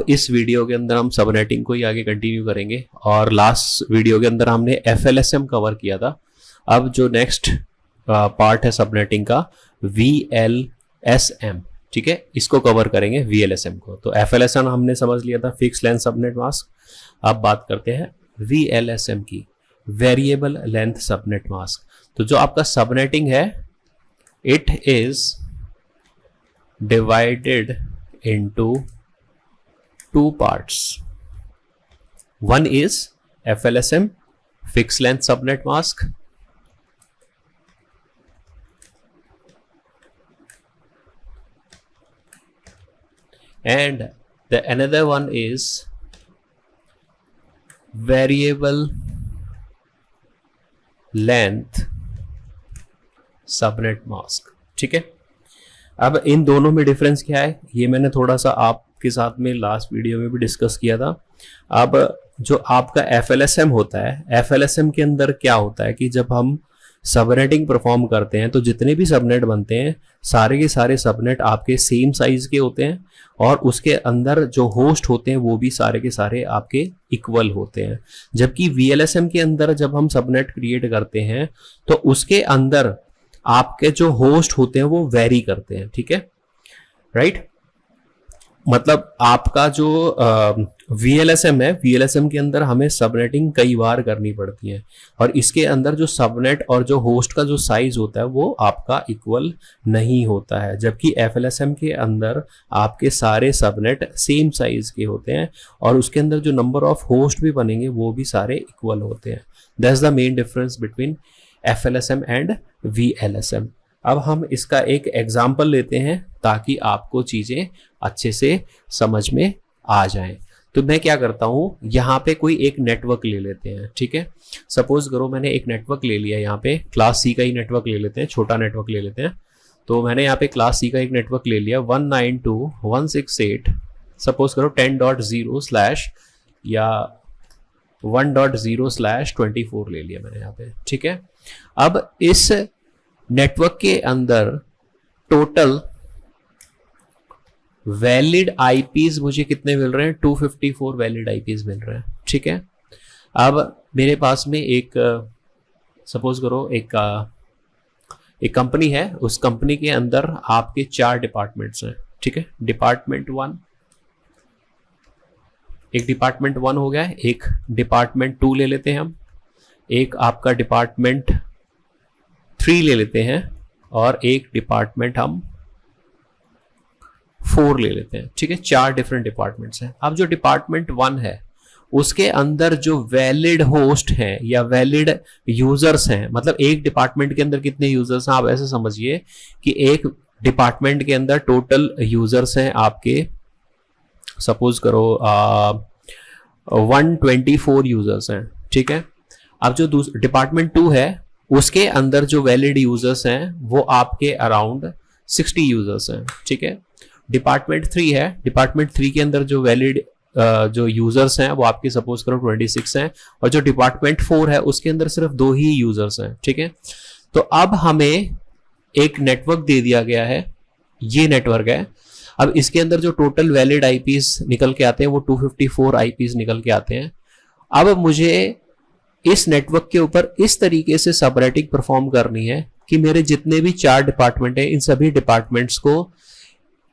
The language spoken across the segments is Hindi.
इस वीडियो के अंदर हम सबनेटिंग को ही आगे कंटिन्यू करेंगे, और लास्ट वीडियो के अंदर हमने FLSM कवर किया था। अब जो नेक्स्ट पार्ट है सबनेटिंग का, VLSM, ठीक है, इसको कवर करेंगे VLSM को। तो FLSM हमने समझ लिया था, फिक्स लेंथ सबनेट मास्क। अब बात करते हैं VLSM की, वेरिएबल लेंथ सबनेट मास्क। तो जो आपका सबनेटिंग है, it is divided into two parts. One is FLSM, fixed length subnet mask, and the another one is variable length subnet mask, ठीक है। अब इन दोनों में डिफरेंस क्या है, ये मैंने थोड़ा सा आपके साथ में लास्ट वीडियो में भी डिस्कस किया था। अब जो आपका FLSM होता है, FLSM के अंदर क्या होता है कि जब हम सबनेटिंग परफॉर्म करते हैं तो जितने भी सबनेट बनते हैं, सारे के सारे सबनेट आपके सेम साइज के होते हैं, और उसके अंदर जो होस्ट होते हैं वो भी सारे के सारे आपके इक्वल होते हैं। जबकि VLSM के अंदर जब हम सबनेट क्रिएट करते हैं तो उसके अंदर आपके जो होस्ट होते हैं वो वेरी करते हैं, ठीक है, राइट। मतलब आपका जो VLSM है, VLSM के अंदर हमें सबनेटिंग कई बार करनी पड़ती है, और इसके अंदर जो सबनेट और जो होस्ट का जो साइज होता है वो आपका इक्वल नहीं होता है। जबकि FLSM के अंदर आपके सारे सबनेट सेम साइज के होते हैं, और उसके अंदर जो नंबर ऑफ होस्ट भी बनेंगे वो भी सारे इक्वल होते हैं। That's the main difference between FLSM and VLSM। अब हम इसका एक एग्जाम्पल लेते हैं ताकि आपको चीजें अच्छे से समझ में आ जाएं। तो मैं क्या करता हूं, यहाँ पे कोई एक नेटवर्क ले लेते हैं, ठीक है। सपोज करो मैंने एक नेटवर्क ले लिया, यहाँ पे क्लास C का ही नेटवर्क ले लेते हैं, छोटा नेटवर्क ले लेते हैं। तो मैंने यहाँ पे क्लास C का एक नेटवर्क ले लिया, 192.168, सपोज करो 10.0/ या 1.0/24 ले लिया मैंने यहाँ पे, ठीक है। अब इस नेटवर्क के अंदर टोटल वैलिड IPs मुझे कितने मिल रहे हैं, 254 वैलिड IPs मिल रहे हैं, ठीक है। अब मेरे पास में एक सपोज करो एक कंपनी है, उस कंपनी के अंदर आपके 4 डिपार्टमेंट्स हैं, ठीक है। डिपार्टमेंट 1, एक डिपार्टमेंट 1 हो गया, एक डिपार्टमेंट 2 ले लेते हैं हम, एक आपका डिपार्टमेंट 3 ले लेते हैं, और एक डिपार्टमेंट हम 4 ले लेते हैं, ठीक है। 4 डिफरेंट डिपार्टमेंट्स हैं। अब जो डिपार्टमेंट 1 है उसके अंदर जो वैलिड होस्ट हैं या वैलिड यूजर्स हैं, मतलब एक डिपार्टमेंट के अंदर कितने यूजर्स हैं, आप ऐसे समझिए कि एक डिपार्टमेंट के अंदर टोटल यूजर्स हैं आपके, सपोज करो 124 यूजर्स हैं, ठीक है। अब जो डिपार्टमेंट 2 है उसके अंदर जो वैलिड यूजर्स हैं वो आपके अराउंड 60 यूजर्स हैं, ठीक है। डिपार्टमेंट 3 है, डिपार्टमेंट 3 के अंदर जो वैलिड जो यूजर्स हैं वो आपके सपोज करो 26 हैं, और जो डिपार्टमेंट 4 है उसके अंदर सिर्फ 2 ही यूजर्स हैं, ठीक है। तो अब हमें एक नेटवर्क दे दिया गया है, ये नेटवर्क है। अब इसके अंदर जो टोटल वैलिड IPs निकल के आते हैं वो 254 IPs निकल के आते हैं। अब मुझे इस नेटवर्क के ऊपर इस तरीके से सबनेटिंग परफॉर्म करनी है कि मेरे जितने भी 4 डिपार्टमेंट हैं, इन सभी डिपार्टमेंट्स को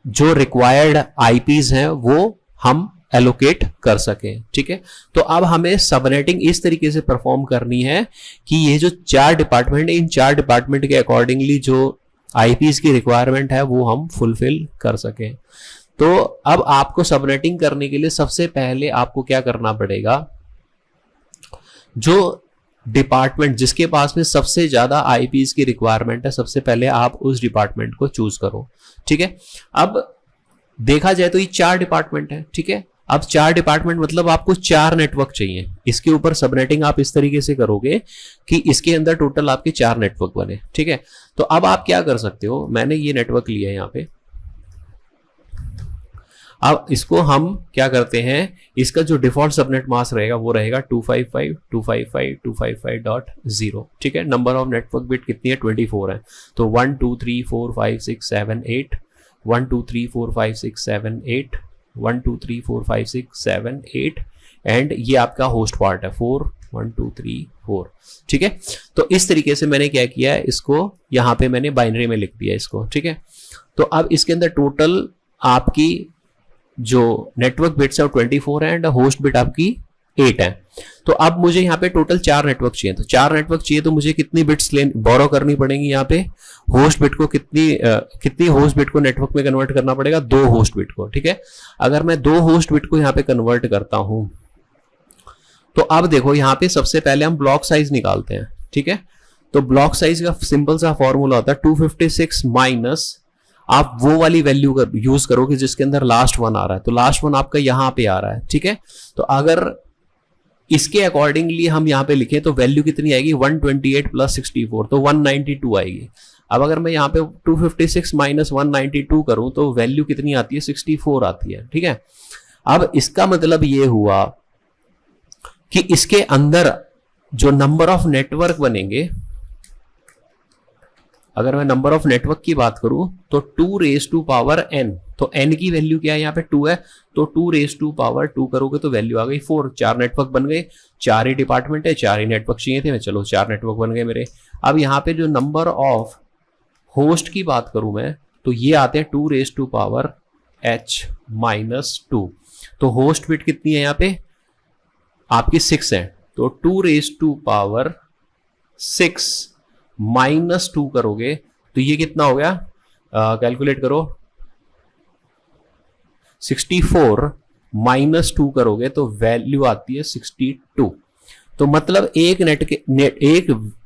जो रिक्वायर्ड IPs हैं वो हम एलोकेट कर सकें, ठीक है। तो अब हमें सबनेटिंग इस तरीके से परफॉर्म करनी है कि ये जो 4 डिपार्टमेंट है, इन 4 डिपार्टमेंट के अकॉर्डिंगली जो IPs की रिक्वायरमेंट है वो हम फुलफिल कर सकें। तो अब आपको सबनेटिंग करने के लिए सबसे पहले आपको क्या करना पड़ेगा, जो डिपार्टमेंट जिसके पास में सबसे ज्यादा IPs की रिक्वायरमेंट है, सबसे पहले आप उस डिपार्टमेंट को चूज करो, ठीक है। अब देखा जाए तो ये 4 डिपार्टमेंट है, ठीक है। अब 4 डिपार्टमेंट मतलब आपको 4 नेटवर्क चाहिए। इसके ऊपर सबनेटिंग आप इस तरीके से करोगे कि इसके अंदर टोटल आपके 4 नेटवर्क बने, ठीक है। तो अब आप क्या कर सकते हो, मैंने ये नेटवर्क लिया है यहाँ पे। अब इसको हम क्या करते हैं, इसका जो डिफॉल्ट सबनेट मास्क रहेगा वो रहेगा 255.255.255.0, ठीक है। नंबर ऑफ नेटवर्क बिट कितनी है, 24 है। तो 1 2 3 4 5 6 7 8, 1 2 3 4 5 6 7 8, 1 2 3 4 5 6 7 8 एंड ये आपका होस्ट पार्ट है 4 1 2 3 4। ठीक है, तो इस तरीके से मैंने क्या किया है, इसको यहाँ पे मैंने बाइनरी में लिख दिया इसको। ठीक है, तो अब इसके अंदर टोटल आपकी जो नेटवर्क बिट्स है वो 24 है एंड होस्ट बिट आपकी 8 है। तो अब मुझे यहाँ पे टोटल 4 नेटवर्क चाहिए, तो 4 नेटवर्क चाहिए तो मुझे कितनी बिट्स बोरो करनी पड़ेंगी यहाँ पे, होस्ट बिट को कितनी होस्ट बिट को नेटवर्क में कन्वर्ट करना पड़ेगा, 2 होस्ट बिट को। ठीक है, अगर मैं 2 होस्ट बिट को यहाँ पे कन्वर्ट करता हूं तो अब देखो यहाँ पे सबसे पहले हम ब्लॉक साइज निकालते हैं। ठीक है, तो ब्लॉक साइज का सिंपल सा फॉर्मूला होता है 256 माइनस आप वो वाली वैल्यू यूज करोगे जिसके अंदर लास्ट 1 आ रहा है, तो लास्ट 1 आपका यहाँ पे आ रहा है। ठीक है, तो अगर इसके अकॉर्डिंगली हम यहाँ पे लिखें तो वैल्यू कितनी आएगी 128 प्लस 64, तो 192 आएगी। अब अगर मैं यहाँ पे 256 माइनस 192 करूं तो वैल्यू कितनी आती है 64 आती है। ठीक है, अब इसका मतलब ये हुआ कि इसके अंदर जो नंबर ऑफ नेटवर्क बनेंगे, अगर मैं नंबर ऑफ नेटवर्क की बात करूं तो 2 रेज टू पावर n, तो n की वैल्यू क्या है यहाँ पे 2 है, तो 2 रेज टू पावर 2 करोगे तो वैल्यू आ गई 4। 4 नेटवर्क बन गए, 4 ही डिपार्टमेंट है, 4 ही नेटवर्क चाहिए थे, चलो 4 नेटवर्क बन गए मेरे। अब यहाँ पे जो नंबर ऑफ होस्ट की बात करूं मैं तो ये आते हैं 2 raise to power h minus 2, तो होस्ट बिट कितनी है यहाँ पे आपकी 6 है, तो 2 रेज टू पावर 6 माइनस 2 करोगे तो ये कितना हो गया, कैलकुलेट करो, 64 माइनस 2 करोगे तो वैल्यू आती है 62। तो मतलब एक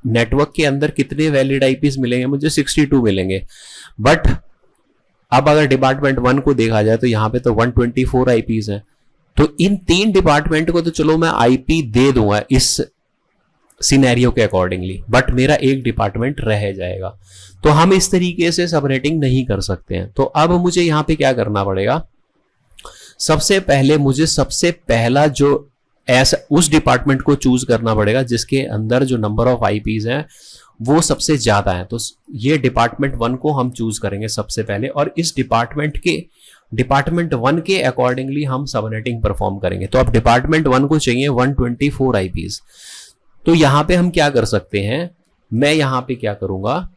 नेटवर्क के अंदर कितने वैलिड आईपीज मिलेंगे मुझे, 62 मिलेंगे। बट अब अगर डिपार्टमेंट 1 को देखा जाए तो यहां पे तो 124 आईपीज हैं, तो इन 3 डिपार्टमेंट को तो चलो मैं आईपी दे दूंगा इस सिनेरियो के अकॉर्डिंगली, बट मेरा एक डिपार्टमेंट रह जाएगा। तो हम इस तरीके से सबनेटिंग नहीं कर सकते हैं। तो अब मुझे यहां पे क्या करना पड़ेगा, सबसे पहले मुझे सबसे पहला जो ऐसा उस डिपार्टमेंट को चूज करना पड़ेगा जिसके अंदर जो नंबर ऑफ आईपीज हैं वो सबसे ज्यादा है। तो ये डिपार्टमेंट 1 को हम चूज करेंगे सबसे पहले, और इस डिपार्टमेंट 1 के अकॉर्डिंगली हम सबनेटिंग परफॉर्म करेंगे। तो अब डिपार्टमेंट 1 को चाहिए 124 आईपीज, तो यहां पे हम क्या कर सकते हैं, मैं यहां पे क्या करूंगा,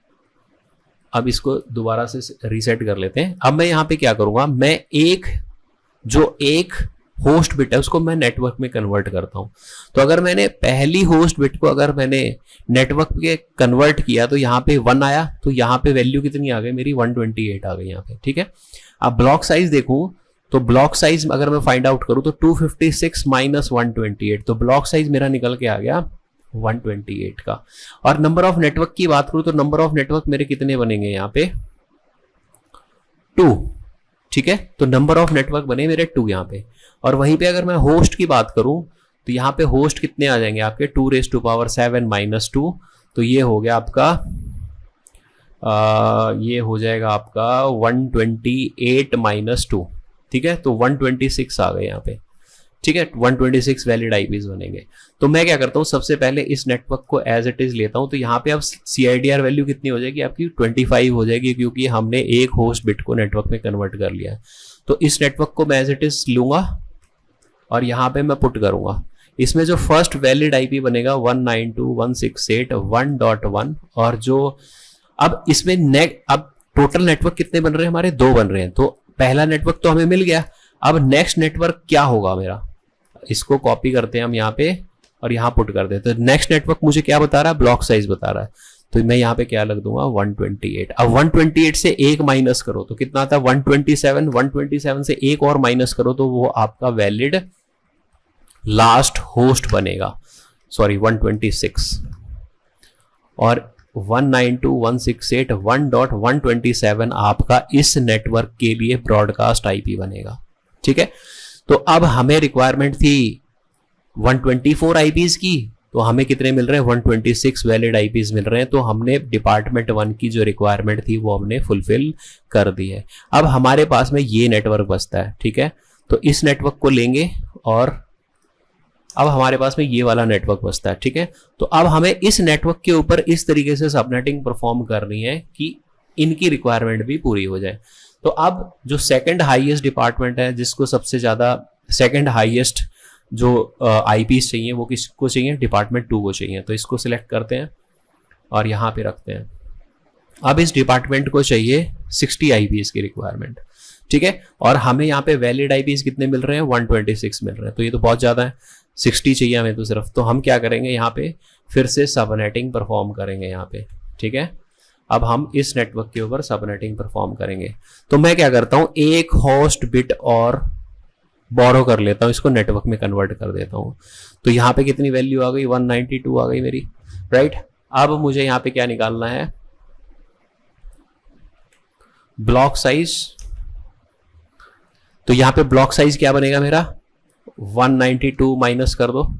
अब इसको दोबारा से रीसेट कर लेते हैं। अब मैं यहां पे क्या करूंगा, मैं एक होस्ट बिट है उसको मैं नेटवर्क में कन्वर्ट करता हूं। तो अगर मैंने पहली होस्ट बिट को अगर मैंने नेटवर्क पे कन्वर्ट किया तो यहाँ पे 1 आया, तो यहाँ पे वैल्यू कितनी आ गई मेरी 128 आ गई यहाँ पे। ठीक है, अब ब्लॉक साइज देखूं तो ब्लॉक साइज अगर मैं फाइंड आउट करूं तो 256 माइनस 128, तो ब्लॉक साइज मेरा निकल के आ गया 128 का। और नंबर ऑफ नेटवर्क की बात करूं तो नंबर ऑफ नेटवर्क मेरे कितने बनेंगे यहाँ पे 2। ठीक है, तो नंबर ऑफ नेटवर्क बने मेरे 2 यहाँ पे। और वहीं पे अगर मैं होस्ट की बात करूं तो यहाँ पे होस्ट कितने आ जाएंगे आपके 2 रेज टू पावर 7 माइनस 2, तो ये हो गया आपका ये हो जाएगा आपका 128 माइनस 2। ठीक है, तो 126 आ गए यहाँ पे। ठीक है, 126 वैलिड आईपीज बनेंगे। तो मैं क्या करता हूँ, सबसे पहले इस नेटवर्क को एज इट इज लेता हूँ, तो यहाँ पे अब CIDR वैल्यू कितनी हो जाएगी आपकी 25 हो जाएगी, क्योंकि हमने एक होस्ट बिट को नेटवर्क में कन्वर्ट कर लिया है। तो इस नेटवर्क को मैं एज इट इज लूंगा और यहाँ पे मैं पुट करूंगा। इसमें जो फर्स्ट वैलिड आईपी बनेगा 192.168.1.1, और जो अब इसमें अब टोटल नेटवर्क कितने बन रहे हैं हमारे, 2 बन रहे हैं। तो पहला नेटवर्क तो हमें मिल गया, अब नेक्स्ट नेटवर्क क्या होगा मेरा, इसको कॉपी करते हैं हम यहाँ पे और यहाँ पुट कर देते हैं। तो नेक्स्ट नेटवर्क मुझे क्या बता रहा है, ब्लॉक साइज बता रहा है, तो मैं यहाँ पे क्या लग दूंगा 128। अब 128 से 1 माइनस करो तो कितना आता है 127, 127 से 1 और माइनस करो तो वो आपका वैलिड लास्ट होस्ट बनेगा, सॉरी 126, और 192.168.1.127 आपका इस नेटवर्क के लिए ब्रॉडकास्ट आईपी बनेगा। ठीक है, तो अब हमें रिक्वायरमेंट थी 124 आईपीज की, तो हमें कितने मिल रहे हैं 126 वैलिड आईपीज मिल रहे हैं। तो हमने डिपार्टमेंट 1 की जो रिक्वायरमेंट थी वो हमने फुलफिल कर दी है। अब हमारे पास में ये नेटवर्क बचता है। ठीक है, तो इस नेटवर्क को लेंगे और अब हमारे पास में ये वाला नेटवर्क बचता है। ठीक है, तो अब हमें इस नेटवर्क के ऊपर इस तरीके से सबनेटिंग परफॉर्म करनी है कि इनकी रिक्वायरमेंट भी पूरी हो जाए। तो अब जो सेकंड हाईएस्ट डिपार्टमेंट है, जिसको सबसे ज़्यादा सेकंड हाईएस्ट जो आईपीज चाहिए, वो किसको चाहिए? डिपार्टमेंट 2 को चाहिए। तो इसको सिलेक्ट करते हैं और यहाँ पे रखते हैं। अब इस डिपार्टमेंट को चाहिए 60 आईपीज की रिक्वायरमेंट, ठीक है। और हमें यहाँ पे वैलिड आईपीज कितने मिल रहे हैं? 126 मिल रहे हैं। तो ये तो बहुत ज़्यादा है, 60 चाहिए हमें तो सिर्फ। तो हम क्या करेंगे, यहाँ पे फिर से सबनेटिंग परफॉर्म करेंगे यहाँ पे, ठीक है। अब हम इस नेटवर्क के ऊपर सबनेटिंग परफॉर्म करेंगे। तो मैं क्या करता हूँ, एक होस्ट बिट और बोरो कर लेता हूँ, इसको नेटवर्क में कन्वर्ट कर देता हूँ। तो यहाँ पे कितनी वैल्यू आ गई? 192 आ गई मेरी, राइट। अब मुझे यहाँ पे क्या निकालना है? Block size. तो यहाँ पे ब्लॉक साइज क्या बनेगा मेरा? 192 माइनस कर दो,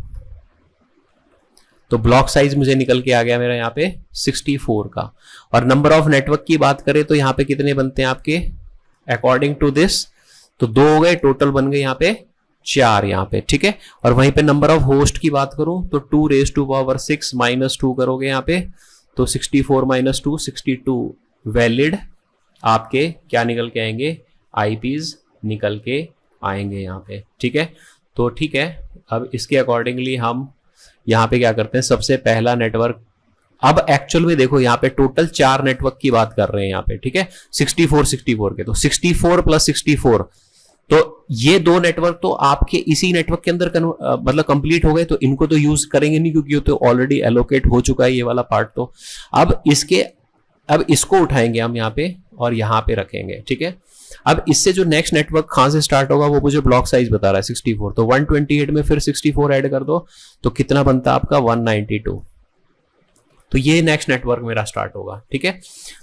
तो ब्लॉक साइज मुझे निकल के आ गया मेरा यहाँ पे 64 का। और नंबर ऑफ नेटवर्क की बात करें तो यहाँ पे कितने बनते हैं आपके अकॉर्डिंग टू दिस? तो 2 हो गए, टोटल बन गए यहाँ पे 4 यहाँ पे, ठीक है। और वहीं पे नंबर ऑफ होस्ट की बात करूं तो 2⁻6 माइनस 2 करोगे यहाँ पे, तो 64 माइनस 2 62 वैलिड आपके क्या निकल के आएंगे? आईपीज निकल के आएंगे यहाँ पे, ठीक है। तो ठीक है, अब इसके अकॉर्डिंगली हम यहाँ पे क्या करते हैं, सबसे पहला नेटवर्क। अब एक्चुअल में देखो यहाँ पे टोटल 4 नेटवर्क की बात कर रहे हैं यहाँ पे, ठीक है, 64 के। तो 64 प्लस 64, तो ये 2 नेटवर्क तो आपके इसी नेटवर्क के अंदर मतलब कंप्लीट हो गए। तो इनको तो यूज करेंगे नहीं, क्योंकि तो ऑलरेडी एलोकेट हो चुका है ये वाला पार्ट। तो अब इसको उठाएंगे हम यहाँ पे और यहाँ पे रखेंगे, ठीक है। अब इससे जो नेक्स्ट नेटवर्क कहां से स्टार्ट होगा वो मुझे ब्लॉक साइज बता रहा है 64। तो 128 में फिर 64 ऐड कर दो, तो कितना बनता है आपका? 192। तो ये नेक्स्ट नेटवर्क मेरा स्टार्ट होगा, ठीक है।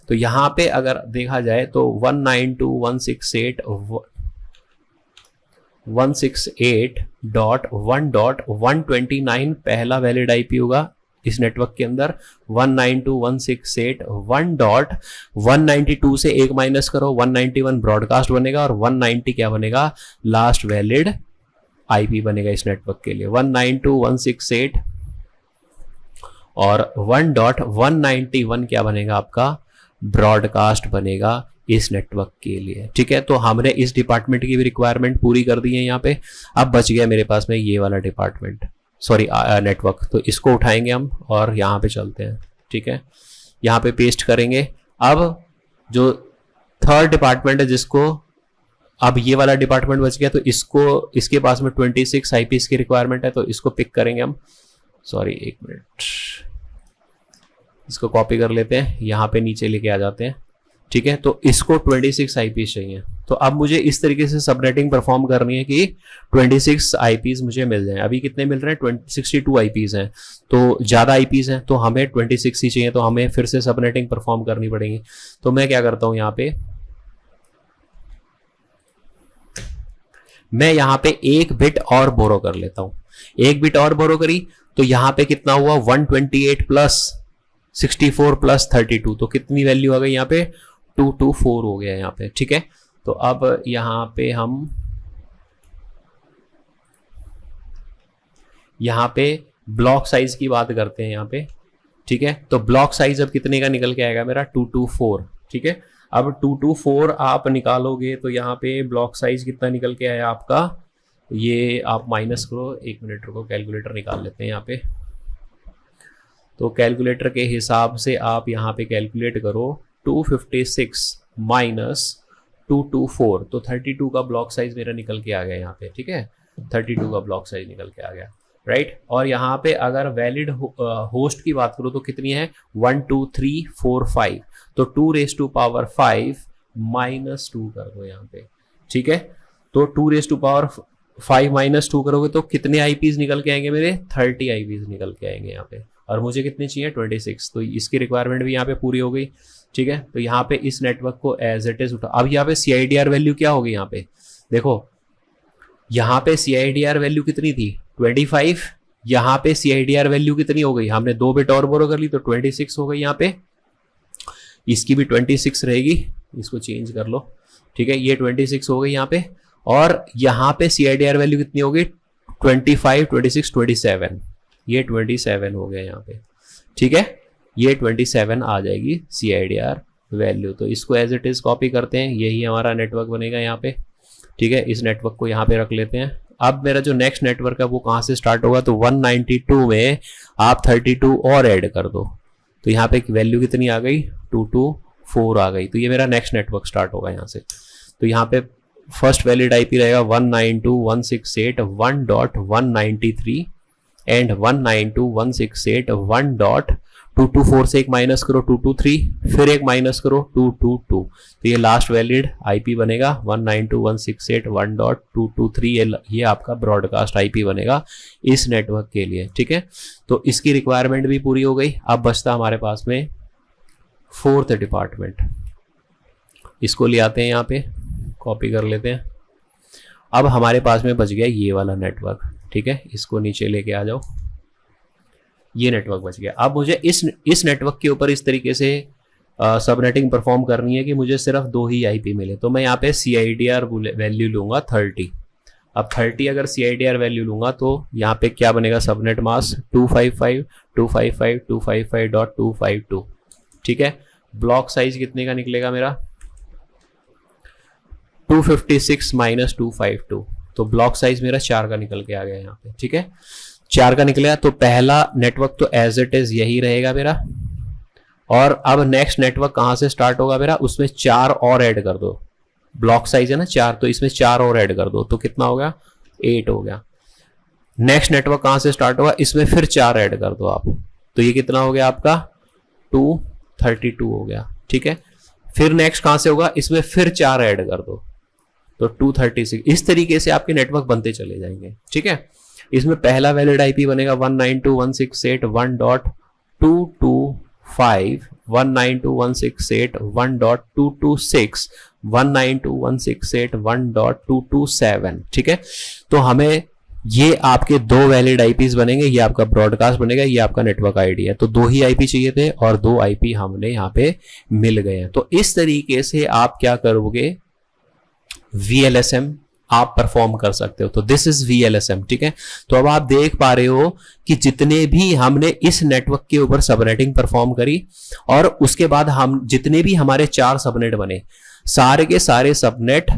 तो यहां पे अगर देखा जाए तो 192.168.1.129 पहला वैलिड आईपी होगा इस नेटवर्क के अंदर। 192.168.1.192 से 1 माइनस करो, 191 ब्रॉडकास्ट बनेगा और 190 क्या बनेगा? लास्ट वैलिड आईपी बनेगा इस नेटवर्क के लिए। 192.168 और 1.191 क्या बनेगा आपका? ब्रॉडकास्ट बनेगा इस नेटवर्क के लिए, ठीक है। तो हमने इस डिपार्टमेंट की भी रिक्वायरमेंट पूरी कर दी है यहाँ पे। अब बच गया मेरे पास में ये वाला डिपार्टमेंट, सॉरी नेटवर्क। तो इसको उठाएंगे हम और यहाँ पे चलते हैं, ठीक है। यहाँ पे पेस्ट करेंगे। अब जो थर्ड डिपार्टमेंट है, जिसको अब ये वाला डिपार्टमेंट बच गया, तो इसके पास में 26 आईपीस की रिक्वायरमेंट है। तो इसको पिक करेंगे हम, सॉरी 1 मिनट, इसको कॉपी कर लेते हैं, यहाँ पे नीचे लेके आ जाते हैं, ठीक है। तो इसको 26 आईपीस चाहिए। तो अब मुझे इस तरीके से सबनेटिंग परफॉर्म करनी है कि 26 आईपीस मुझे मिल जाएं। अभी कितने मिल रहे हैं? 62 आईपीस हैं, तो ज़्यादा आईपीस हैं, तो हमें 26 ही चाहिए। तो हमें फिर से सबनेटिंग परफॉर्म करनी पड़ेगी। तो मैं क्या करता हूँ, मैं यहाँ पे 1 बिट और बोरो कर लेता हूँ। 1 बिट और बोरो करी तो यहाँ पे कितना हुआ? 128 प्लस 64 प्लस 32, तो कितनी वैल्यू आ गई यहाँ पे? 224 हो गया यहाँ पे, ठीक है। तो अब यहाँ पे हम ब्लॉक साइज की बात करते हैं यहाँ पे, ठीक है। तो ब्लॉक साइज अब कितने का निकल के आएगा मेरा? 224, ठीक है। अब 224 आप निकालोगे तो यहाँ पे ब्लॉक साइज कितना निकल के आया आपका? ये आप माइनस करो, 1 मिनट रुको, कैलकुलेटर निकाल लेते हैं यहाँ पे। तो कैलकुलेटर के हिसाब से आप यहाँ पे कैलकुलेट करो, 256 माइनस 224, तो 32 का ब्लॉक साइज मेरा निकल के आ गया यहाँ पे, ठीक है। 32 का ब्लॉक साइज निकल के आ गया, राइट। और यहाँ पे अगर वैलिड होस्ट की बात करो तो कितनी है? 1 2 3 4 5, तो 2⁵ माइनस 2 कर दो यहाँ पे, ठीक है। तो 2⁵ माइनस 2 करोगे तो कितने आईपीज निकल के आएंगे मेरे? 30 आईपीज निकल के आएंगे यहाँ पे। और मुझे कितनी चाहिए? 26, तो इसकी रिक्वायरमेंट भी यहाँ पे पूरी हो गई, ठीक है। तो यहाँ पे इस नेटवर्क को एज इट इज उठा। अब यहाँ पे CIDR वैल्यू क्या होगी? यहाँ पे देखो, यहाँ पे CIDR वैल्यू कितनी थी? 25। यहाँ पे CIDR वैल्यू कितनी हो गई? हमने 2 बिट और बोरो कर ली तो 26 हो गई यहाँ पे। इसकी भी 26 रहेगी, इसको चेंज कर लो, ठीक है। ये 26 हो गई यहाँ पे। और यहाँ पे CIDR वैल्यू कितनी होगी? 25 26 27, ये 27 हो गया यहाँ पे, ठीक है। ये 27 आ जाएगी CIDR वैल्यू। तो इसको एज इट इज़ कॉपी करते हैं, यही हमारा नेटवर्क बनेगा यहाँ पे, ठीक है। इस नेटवर्क को यहाँ पे रख लेते हैं। अब मेरा जो नेक्स्ट नेटवर्क है वो कहाँ से स्टार्ट होगा, तो 192 में आप 32 और ऐड कर दो, तो यहाँ पे वैल्यू कितनी आ गई, 224 आ गई। तो ये मेरा नेक्स्ट नेटवर्क स्टार्ट होगा यहाँ से। तो यहाँ पे फर्स्ट वैलिड आईपी रहेगा 192.168.1.193 एंड 192.168.1.224 से एक माइनस करो 223, फिर एक माइनस करो 222, तो ये लास्ट वैलिड आईपी बनेगा 192.168.1.223। ये आपका ब्रॉडकास्ट आईपी बनेगा इस नेटवर्क के लिए, ठीक है। तो इसकी रिक्वायरमेंट भी पूरी हो गई। अब बचता हमारे पास में फोर्थ डिपार्टमेंट, इसको ले आते हैं यहाँ पे, कॉपी कर लेते हैं। अब हमारे पास में बच गया ये वाला नेटवर्क, ठीक है। इसको नीचे लेके आ जाओ, ये नेटवर्क बच गया। अब मुझे इस नेटवर्क के ऊपर इस तरीके से सबनेटिंग परफॉर्म करनी है कि मुझे सिर्फ 2 ही आईपी मिले। तो मैं यहाँ पे CIDR वैल्यू लूंगा 30। अब 30 अगर CIDR वैल्यू लूंगा तो यहाँ पे क्या बनेगा, सबनेट मास्क 255.255.255.252, ठीक है। ब्लॉक साइज कितने का निकलेगा मेरा, 256 माइनस 252, तो ब्लॉक साइज मेरा 4 का निकल के आ गया यहाँ पे, ठीक है। 4 का निकला। तो पहला नेटवर्क तो एज इट इज यही रहेगा मेरा, और अब नेक्स्ट नेटवर्क कहाँ से स्टार्ट होगा मेरा, उसमें 4 और ऐड कर दो। ब्लॉक साइज है ना 4, तो इसमें 4 और ऐड कर दो, तो कितना हो गया, 8 हो गया। नेक्स्ट नेटवर्क कहाँ से स्टार्ट होगा, इसमें फिर 4 ऐड कर दो आप, तो ये कितना हो गया आपका 232 हो गया, ठीक है। फिर नेक्स्ट कहाँ से होगा, इसमें फिर 4 ऐड कर दो, तो 236। इस तरीके से आपके नेटवर्क बनते चले जाएंगे, ठीक है। इसमें पहला वैलिड आईपी बनेगा 192.168.1.225, 192.168.1.226, 192.168.1.227, ठीक है। तो हमें ये आपके 2 वैलिड आईपीज बनेंगे, ये आपका ब्रॉडकास्ट बनेगा, ये आपका नेटवर्क आईडी है। तो 2 ही आईपी चाहिए थे और 2 आईपी हमने यहाँ पे मिल गए हैं। तो इस तरीके से आप क्या करोगे, VLSM आप परफॉर्म कर सकते हो। तो दिस इज VLSM, ठीक है। तो अब आप देख पा रहे हो कि जितने भी हमने इस नेटवर्क के ऊपर सबनेटिंग परफॉर्म करी, और उसके बाद हम जितने भी हमारे 4 सबनेट बने, सारे के सारे सबनेट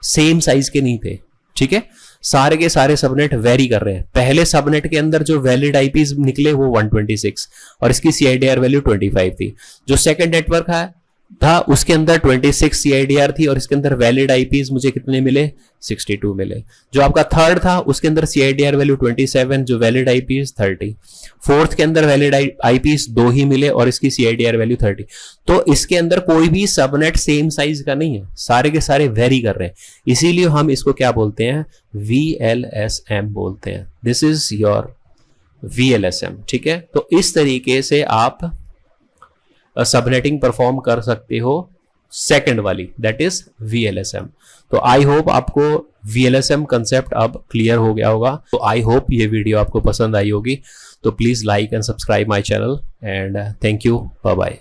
सेम साइज के नहीं थे, ठीक है। सारे के सारे सबनेट वेरी कर रहे हैं। पहले सबनेट के अंदर जो वैलिड आईपीज निकले वो 126 और इसकी CIDR वैल्यू 25 थी। जो सेकंड नेटवर्क था उसके अंदर 26 CIDR थी और इसके अंदर वैलिड आईपीज मुझे कितने मिले, 62 मिले। जो आपका थर्ड था उसके अंदर CIDR वैल्यू 27, जो वैलिड आईपीज 30। फोर्थ के अंदर वैलिड आईपीज 2 ही मिले और इसकी CIDR वैल्यू 30। तो इसके अंदर कोई भी सबनेट सेम साइज का नहीं है, सारे के सारे वेरी कर रहे हैं, इसीलिए हम इसको क्या बोलते हैं, VLSM बोलते हैं। दिस इज योर VLSM, ठीक है। तो इस तरीके से आप सबनेटिंग परफॉर्म कर सकते हो सेकंड वाली, दैट इज VLSM। तो आई होप आपको VLSM कंसेप्ट अब क्लियर हो गया होगा। तो आई होप ये वीडियो आपको पसंद आई होगी। तो please like and subscribe my channel and thank you, bye bye.